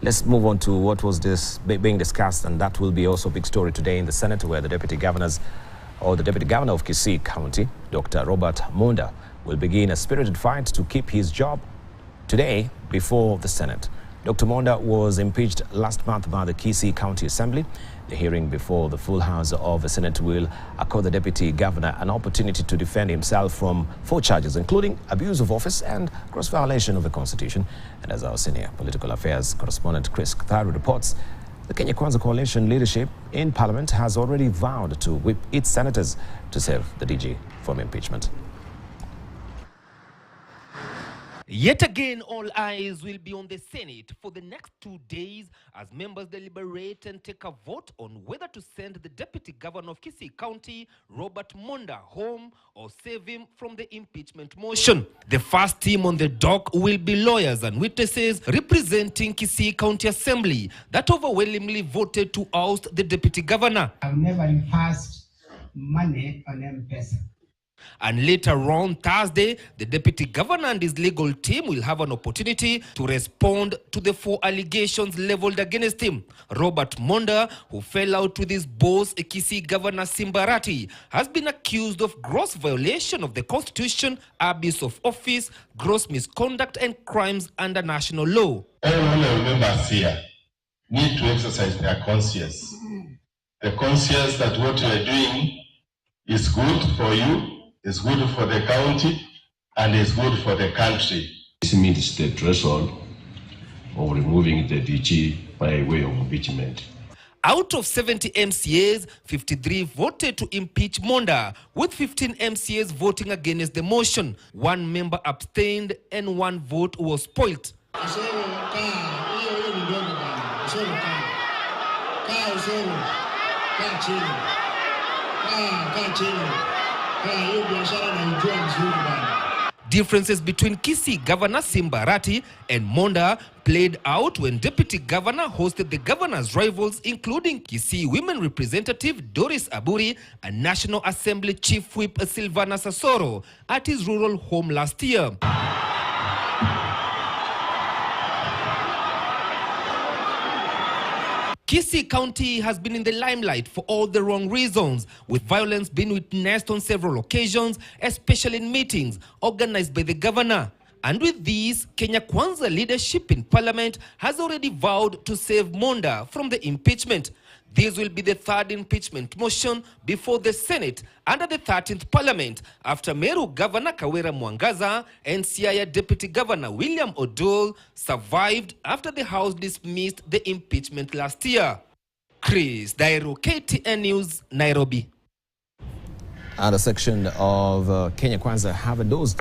Let's move on to what was being discussed, and that will be also a big story today in the Senate, where the Deputy Governor of Kisii County, Dr. Robert Monda, will begin a spirited fight to keep his job today before the Senate. Dr. Monda was impeached last month by the Kisii County Assembly. The hearing before the full House of the Senate will accord the Deputy Governor an opportunity to defend himself from 4 charges, including abuse of office and gross violation of the Constitution. And as our senior political affairs correspondent Chris Katharu reports, the Kenya Kwanza coalition leadership in Parliament has already vowed to whip its senators to save the DG from impeachment. Yet again, all eyes will be on the Senate for the next 2 days as members deliberate and take a vote on whether to send the Deputy Governor of Kisii County, Robert Monda, home or save him from the impeachment motion. The first team on the dock will be lawyers and witnesses representing Kisii County Assembly that overwhelmingly voted to oust the Deputy Governor. I've never reversed money on M-Pesa. And later on Thursday, the Deputy Governor and his legal team will have an opportunity to respond to the 4 allegations leveled against him. Robert Monda, who fell out with his boss, Kisii Governor Simbarati, has been accused of gross violation of the Constitution, abuse of office, gross misconduct and crimes under national law. Everyone members here need to exercise their conscience. The conscience that what you are doing is good for you, is good for the county, and is good for the country. This meets the threshold of removing the DG by way of impeachment. Out of 70 MCAs, 53 voted to impeach Monda, with 15 MCAs voting against the motion. 1 member abstained and 1 vote was spoilt. Differences between Kisii Governor Simbarati and Monda played out when Deputy Governor hosted the governor's rivals, including Kisii Women Representative Doris Aburi and National Assembly Chief Whip Silvana Sasoro at his rural home last year. Kisii County has been in the limelight for all the wrong reasons, with violence being witnessed on several occasions, especially in meetings organized by the governor. And with these, Kenya Kwanza leadership in Parliament has already vowed to save Monda from the impeachment. This will be the 3rd impeachment motion before the Senate under the 13th Parliament, after Meru Governor Kawira Mwangaza and Siaya Deputy Governor William Odol survived after the House dismissed the impeachment last year. Chris Dairo, KTN News, Nairobi. And a section of Kenya Kwanza have endorsed